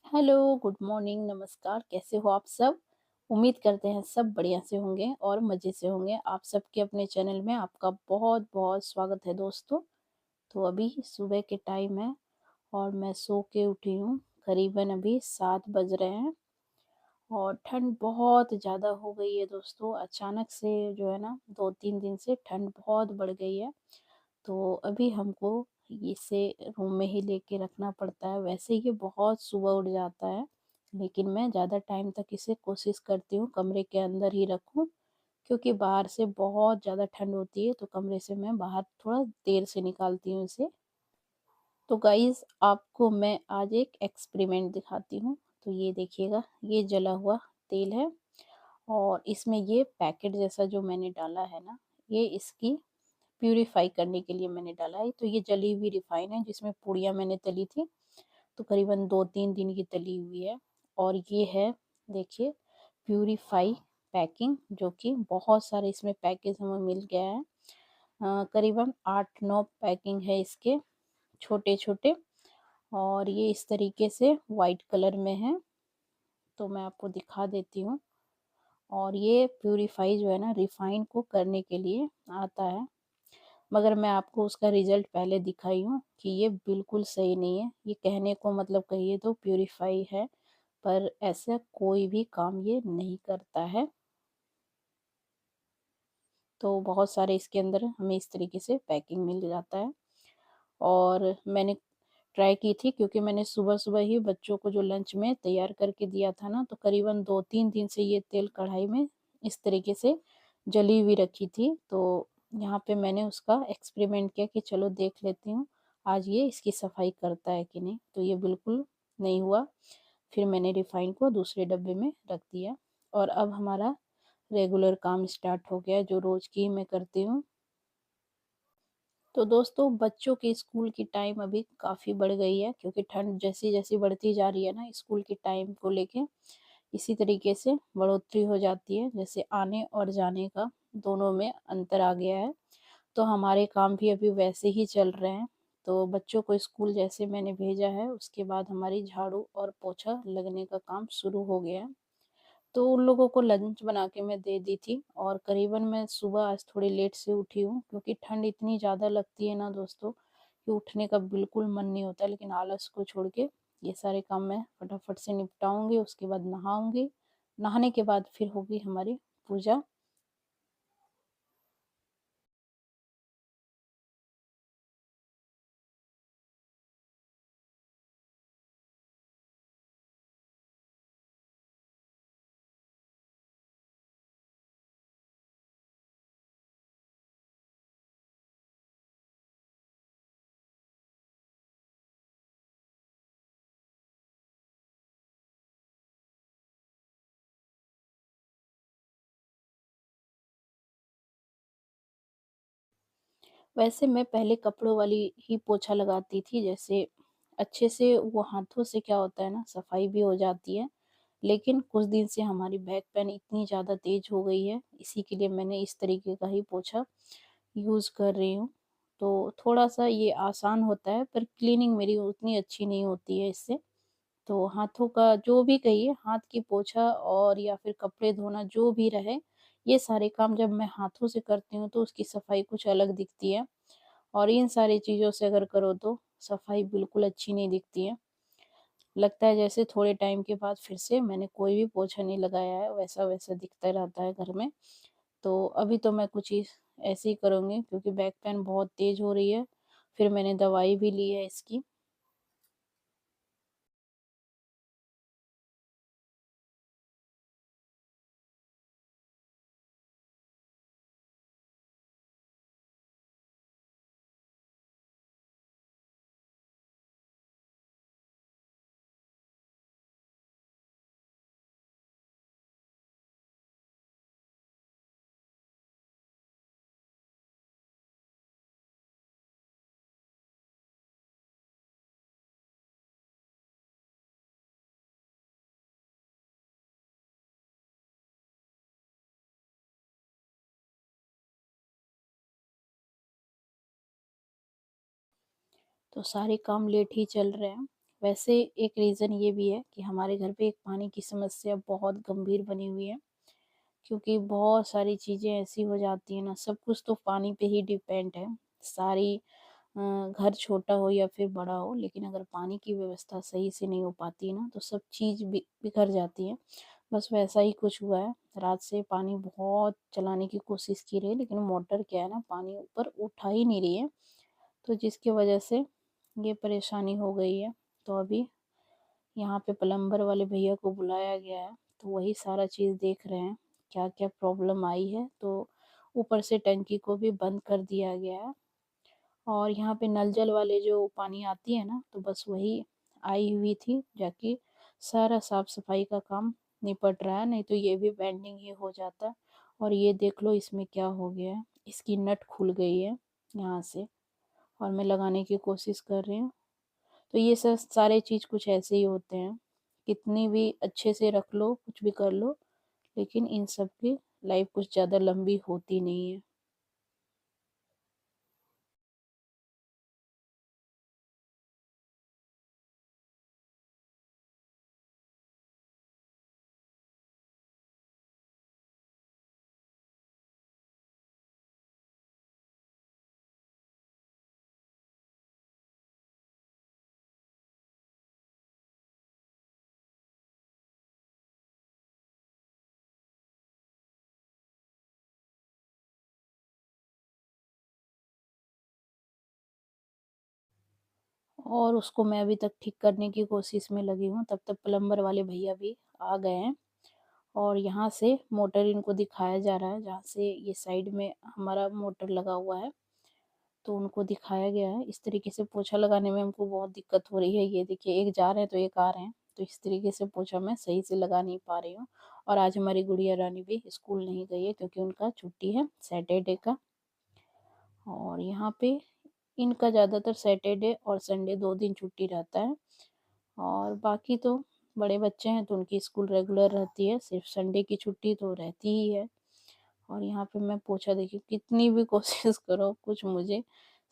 Hello, good morning, नमस्कार, कैसे हो आप सब? उम्मीद करते हैं सब बढ़िया से होंगे और मज़े से होंगे। आप सबके अपने चैनल में आपका बहुत-बहुत स्वागत है दोस्तों। तो अभी सुबह के टाइम है और मैं सो के उठी हूँ, करीबन अभी 7 बज रहे हैं और ठंड बहुत ज़्यादा हो गई है दोस्तों। अचानक से जो है ना 2-3 दिन से ठंड बहुत बढ़ गई है। तो अभी हमको इसे रूम में ही लेके रखना पड़ता है। वैसे ये बहुत सुबह उठ जाता है, लेकिन मैं ज़्यादा टाइम तक इसे कोशिश करती हूँ कमरे के अंदर ही रखूँ, क्योंकि बाहर से बहुत ज़्यादा ठंड होती है, तो कमरे से मैं बाहर थोड़ा देर से निकालती हूँ इसे। तो गाइज़ आपको मैं आज एक एक्सपेरिमेंट दिखाती हूँ। तो ये देखिएगा, ये जला हुआ तेल है और इसमें ये पैकेट जैसा जो मैंने डाला है ना, ये इसकी प्यूरीफाई करने के लिए मैंने डाला है। तो ये जली हुई रिफाइन है जिसमें पूड़ियाँ मैंने तली थी, तो करीबन 2-3 दिन की तली हुई है। और ये है, देखिए, प्यूरीफाई पैकिंग, जो कि बहुत सारे इसमें पैकेज हमें मिल गया है। करीबन 8-9 पैकिंग है इसके, छोटे-छोटे, और ये इस तरीके से वाइट कलर में है। तो मैं आपको दिखा देती हूँ। और ये प्यूरीफाई जो है ना, रिफाइन को करने के लिए आता है, मगर मैं आपको उसका रिज़ल्ट पहले दिखाई हूँ कि ये बिल्कुल सही नहीं है। ये कहने को मतलब कहिए तो प्यूरीफाई है, पर ऐसा कोई भी काम ये नहीं करता है। तो बहुत सारे इसके अंदर हमें इस तरीके से पैकिंग मिल जाता है। और मैंने ट्राई की थी, क्योंकि मैंने सुबह-सुबह ही बच्चों को जो लंच में तैयार करके दिया था ना, तो करीबन 2-3 दिन से ये तेल कढ़ाई में इस तरीके से जली हुई रखी थी। तो यहाँ पे मैंने उसका एक्सपेरिमेंट किया कि चलो देख लेती हूँ, आज ये इसकी सफाई करता है कि नहीं। तो ये बिल्कुल नहीं हुआ। फिर मैंने रिफाइन को दूसरे डब्बे में रख दिया और अब हमारा रेगुलर काम स्टार्ट हो गया, जो रोज़ की मैं करती हूँ। तो दोस्तों, बच्चों के स्कूल की टाइम अभी काफ़ी बढ़ गई है, क्योंकि ठंड जैसी-जैसी बढ़ती जा रही है ना, स्कूल की टाइम को लेके इसी तरीके से बढ़ोतरी हो जाती है। जैसे आने और जाने का दोनों में अंतर आ गया है, तो हमारे काम भी अभी वैसे ही चल रहे हैं। तो बच्चों को स्कूल जैसे मैंने भेजा है, उसके बाद हमारी झाड़ू और पोछा लगने का काम शुरू हो गया है। तो उन लोगों को लंच बना के मैं दे दी थी और करीबन मैं सुबह आज थोड़ी लेट से उठी हूँ, क्योंकि ठंड इतनी ज़्यादा लगती है ना दोस्तों, कि उठने का बिल्कुल मन नहीं होता। लेकिन आलस को छोड़ के ये सारे काम मैं फटाफट से निपटाऊंगी, उसके बाद नहाऊंगी। नहाने के बाद फिर होगी हमारी पूजा। वैसे मैं पहले कपड़ों वाली ही पोछा लगाती थी, जैसे अच्छे से वो हाथों से क्या होता है ना, सफाई भी हो जाती है। लेकिन कुछ दिन से हमारी बैक पेन इतनी ज़्यादा तेज़ हो गई है, इसी के लिए मैंने इस तरीके का ही पोछा यूज़ कर रही हूँ। तो थोड़ा-सा ये आसान होता है, पर क्लीनिंग मेरी उतनी अच्छी नहीं होती है इससे। तो हाथों का जो भी कहिए, हाथ की पोछा और या फिर कपड़े धोना जो भी रहे, ये सारे काम जब मैं हाथों से करती हूँ तो उसकी सफाई कुछ अलग दिखती है। और इन सारी चीज़ों से अगर करो तो सफाई बिल्कुल अच्छी नहीं दिखती है। लगता है जैसे थोड़े टाइम के बाद फिर से मैंने कोई भी पोछा नहीं लगाया है, वैसा-वैसा दिखता रहता है घर में। तो अभी तो मैं कुछ इस ऐसे ही करूँगी, क्योंकि बैक पेन बहुत तेज़ हो रही है। फिर मैंने दवाई भी ली है इसकी। तो सारे काम लेट ही चल रहे हैं। वैसे एक रीज़न ये भी है कि हमारे घर पे एक पानी की समस्या बहुत गंभीर बनी हुई है, क्योंकि बहुत सारी चीज़ें ऐसी हो जाती हैं ना, सब कुछ तो पानी पे ही डिपेंड है। सारी घर छोटा हो या फिर बड़ा हो, लेकिन अगर पानी की व्यवस्था सही से नहीं हो पाती है ना, तो सब चीज़ बिखर जाती है। बस वैसा ही कुछ हुआ है। रात से पानी बहुत चलाने की कोशिश की रही है, लेकिन मोटर क्या है ना, पानी ऊपर उठा ही नहीं रही है, तो जिसकी वजह से ये परेशानी हो गई है। तो अभी यहाँ पे प्लम्बर वाले भैया को बुलाया गया है, तो वही सारा चीज़ देख रहे हैं, क्या-क्या प्रॉब्लम आई है। तो ऊपर से टंकी को भी बंद कर दिया गया है, और यहाँ पे नल जल वाले जो पानी आती है ना, तो बस वही आई हुई थी, जाके सारा साफ-सफाई का काम निपट रहा है, नहीं तो ये भी पेंडिंग ही हो जाता। और ये देख लो इसमें क्या हो गया है, इसकी नट खुल गई है यहाँ से, और मैं लगाने की कोशिश कर रही हूँ। तो ये सब सारे चीज़ कुछ ऐसे ही होते हैं, कितनी भी अच्छे से रख लो, कुछ भी कर लो, लेकिन इन सब की लाइफ कुछ ज़्यादा लंबी होती नहीं है। और उसको मैं अभी तक ठीक करने की कोशिश में लगी हूँ, तब तक प्लम्बर वाले भैया भी आ गए हैं, और यहाँ से मोटर इनको दिखाया जा रहा है, जहाँ से ये साइड में हमारा मोटर लगा हुआ है, तो उनको दिखाया गया है। इस तरीके से पोछा लगाने में हमको बहुत दिक्कत हो रही है। ये देखिए, एक जा रहे हैं तो एक आ रहे हैं, तो इस तरीके से पोछा मैं सही से लगा नहीं पा रही हूँ। और आज हमारी गुड़िया रानी भी स्कूल नहीं गई है, क्योंकि उनका छुट्टी है सैटरडे का। और यहाँ पे इनका ज़्यादातर सैटरडे और संडे 2 दिन छुट्टी रहता है, और बाकी तो बड़े बच्चे हैं तो उनकी स्कूल रेगुलर रहती है, सिर्फ संडे की छुट्टी तो रहती ही है। और यहाँ पे मैं पोछा देखिए कितनी भी कोशिश करो, कुछ मुझे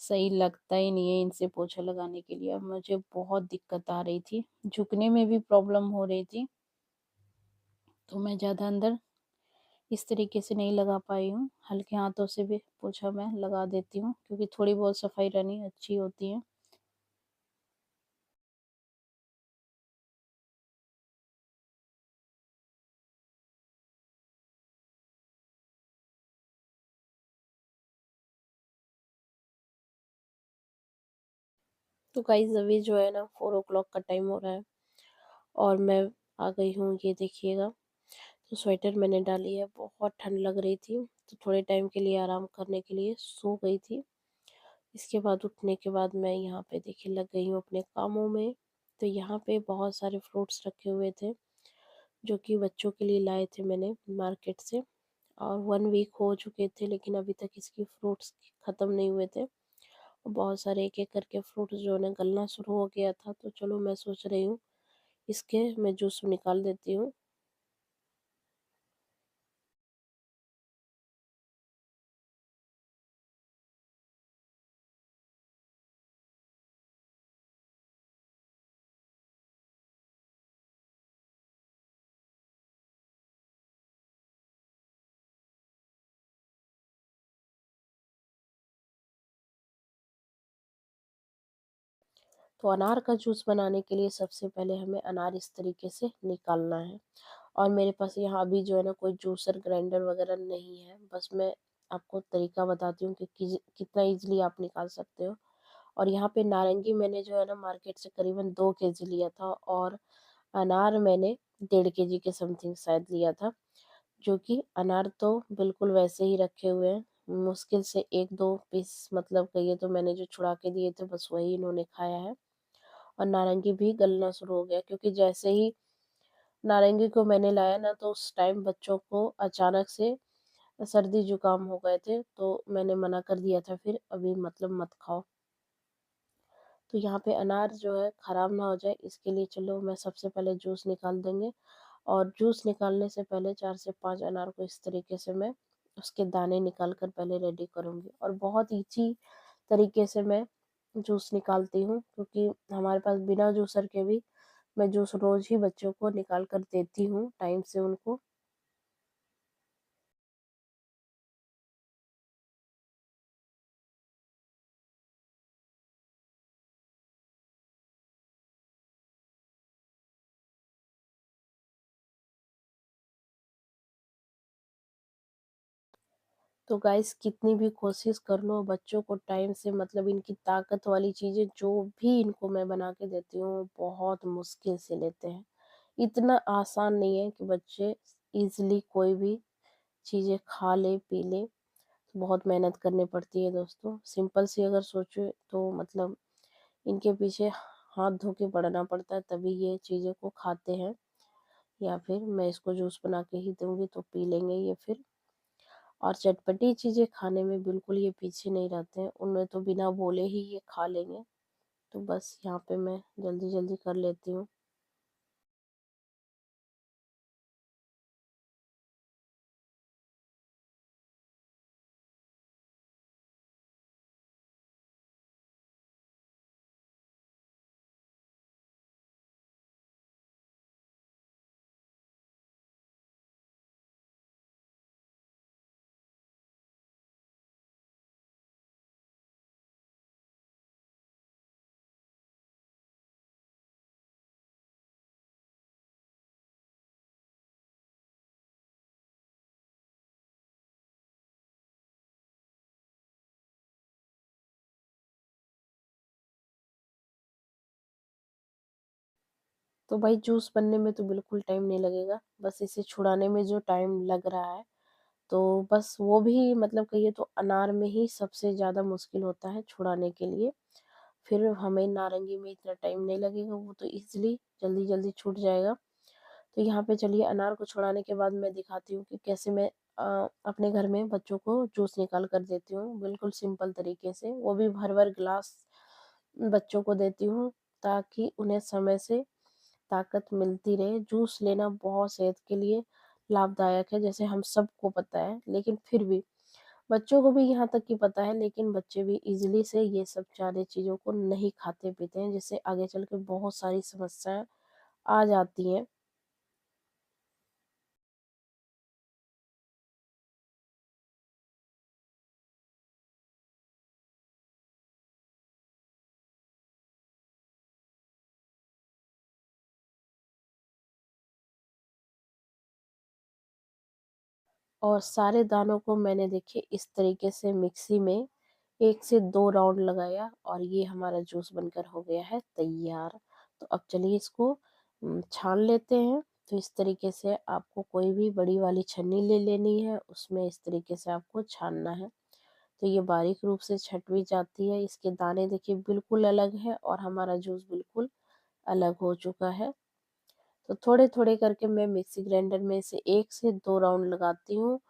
सही लगता ही नहीं है इनसे पोछा लगाने के लिए। अब मुझे बहुत दिक्कत आ रही थी, झुकने में भी प्रॉब्लम हो रही थी, तो मैं ज़्यादा अंदर इस तरीके से नहीं लगा पाई हूँ। हल्के हाथों से भी पोछा मैं लगा देती हूँ, क्योंकि थोड़ी बहुत सफाई रहनी अच्छी होती है। तो गाइज़ अभी जो है ना 4 ओ क्लॉक का टाइम हो रहा है, और मैं आ गई हूँ, ये देखिएगा। तो स्वेटर मैंने डाली है, बहुत ठंड लग रही थी, तो थोड़े टाइम के लिए आराम करने के लिए सो गई थी। इसके बाद उठने के बाद मैं यहाँ पे देखिए लग गई हूँ अपने कामों में। तो यहाँ पे बहुत सारे फ्रूट्स रखे हुए थे, जो कि बच्चों के लिए लाए थे मैंने मार्केट से, और 1 वीक हो चुके थे, लेकिन अभी तक इसकी फ्रूट्स ख़त्म नहीं हुए थे। और बहुत सारे एक-एक करके फ्रूट्स जो है ना गलना शुरू हो गया था, तो चलो मैं सोच रही हूँ इसके मैं जूस निकाल देती हूँ। तो अनार का जूस बनाने के लिए सबसे पहले हमें अनार इस तरीके से निकालना है, और मेरे पास यहाँ अभी जो है ना कोई जूसर ग्राइंडर वगैरह नहीं है। बस मैं आपको तरीका बताती हूँ कि कितना ईज़िली आप निकाल सकते हो। और यहाँ पे नारंगी मैंने जो है ना मार्केट से करीबन 2 केजी लिया था, और अनार मैंने 1.5 केजी के समथिंग शायद लिया था, जो कि अनार तो बिल्कुल वैसे ही रखे हुए हैं। मुश्किल से 1-2 पीस, मतलब कहिए तो मैंने जो छुड़ा के दिए थे बस वही इन्होंने खाया है। और नारंगी भी गलना शुरू हो गया, क्योंकि जैसे ही नारंगी को मैंने लाया ना, तो उस टाइम बच्चों को अचानक से सर्दी जुकाम हो गए थे, तो मैंने मना कर दिया था फिर अभी मतलब मत खाओ। तो यहाँ पे अनार जो है ख़राब ना हो जाए, इसके लिए चलो मैं सबसे पहले जूस निकाल देंगे। और जूस निकालने से पहले 4 से 5 अनार को इस तरीके से मैं उसके दाने निकाल कर पहले रेडी करूँगी, और बहुत ईज़ी तरीके से मैं जूस निकालती हूँ, क्योंकि हमारे पास बिना जूसर के भी मैं जूस रोज़ ही बच्चों को निकाल कर देती हूँ टाइम से उनको। तो गाइस कितनी भी कोशिश कर लो बच्चों को टाइम से, मतलब इनकी ताकत वाली चीज़ें जो भी इनको मैं बना के देती हूँ बहुत मुश्किल से लेते हैं। इतना आसान नहीं है कि बच्चे ईज़िली कोई भी चीज़ें खा ले, पी ले। बहुत मेहनत करनी पड़ती है दोस्तों। सिंपल सी अगर सोचे तो मतलब इनके पीछे हाथ धो के पड़ना पड़ता है, तभी ये चीज़ें को खाते हैं, या फिर मैं इसको जूस बना के ही दूँगी तो पी लेंगे ये फिर। और चटपटी चीज़ें खाने में बिल्कुल ये पीछे नहीं रहते हैं, उनमें तो बिना बोले ही ये खा लेंगे। तो बस यहाँ पे मैं जल्दी-जल्दी कर लेती हूँ। तो भाई जूस बनने में तो बिल्कुल टाइम नहीं लगेगा, बस इसे छुड़ाने में जो टाइम लग रहा है, तो बस वो भी मतलब कहिए तो अनार में ही सबसे ज़्यादा मुश्किल होता है छुड़ाने के लिए। फिर हमें नारंगी में इतना टाइम नहीं लगेगा, वो तो ईज़िली जल्दी-जल्दी छूट जाएगा। तो यहाँ पे चलिए अनार को छुड़ाने के बाद मैं दिखाती हूँ कि कैसे मैं अपने घर में बच्चों को जूस निकाल कर देती हूँ, बिल्कुल सिंपल तरीके से। वो भी भर-भर ग्लास बच्चों को देती हूँ, ताकि उन्हें समय से ताकत मिलती रहे। जूस लेना बहुत सेहत के लिए लाभदायक है, जैसे हम सबको पता है, लेकिन फिर भी बच्चों को भी यहाँ तक कि पता है, लेकिन बच्चे भी ईज़िली से ये सब सारी चीज़ों को नहीं खाते-पीते हैं, जिससे आगे चल के बहुत सारी समस्याएँ आ जाती हैं। और सारे दानों को मैंने देखिए इस तरीके से मिक्सी में 1 से 2 राउंड लगाया, और ये हमारा जूस बनकर हो गया है तैयार। तो अब चलिए इसको छान लेते हैं। तो इस तरीके से आपको कोई भी बड़ी वाली छन्नी ले लेनी है, उसमें इस तरीके से आपको छानना है। तो ये बारीक रूप से छँट भी जाती है, इसके दाने देखिए बिल्कुल अलग हैं, और हमारा जूस बिल्कुल अलग हो चुका है। तो थोड़े-थोड़े करके मैं मिक्सी ग्राइंडर में से 1 से 2 राउंड लगाती हूँ,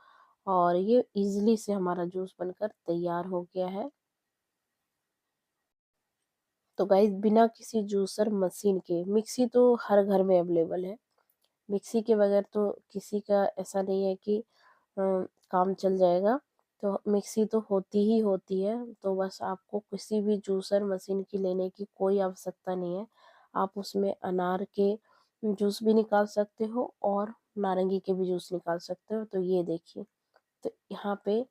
और ये ईज़िली से हमारा जूस बनकर तैयार हो गया है। तो गाइस बिना किसी जूसर मशीन के, मिक्सी तो हर घर में अवेलेबल है। मिक्सी के बगैर तो किसी का ऐसा नहीं है कि काम चल जाएगा। तो मिक्सी तो होती ही होती है, तो बस आपको किसी भी जूसर मशीन की लेने की कोई आवश्यकता नहीं है। आप उसमें अनार के जूस भी निकाल सकते हो, और नारंगी के भी जूस निकाल सकते हो। तो ये देखिए, तो यहाँ पे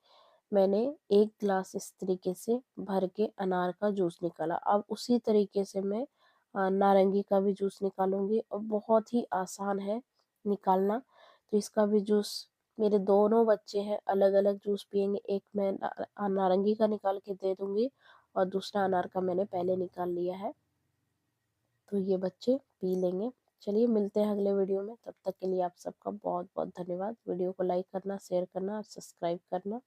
मैंने 1 ग्लास इस तरीके से भर के अनार का जूस निकाला। अब उसी तरीके से मैं नारंगी का भी जूस निकालूँगी, और बहुत ही आसान है निकालना। तो इसका भी जूस, मेरे दोनों बच्चे हैं अलग-अलग जूस पिएँगे। एक मैं नारंगी का निकाल के दे दूँगी, और दूसरा अनार का मैंने पहले निकाल लिया है। तो ये बच्चे पी लेंगे। चलिए मिलते हैं अगले वीडियो में, तब तक के लिए आप सबका बहुत-बहुत धन्यवाद। वीडियो को लाइक करना, शेयर करना और सब्सक्राइब करना।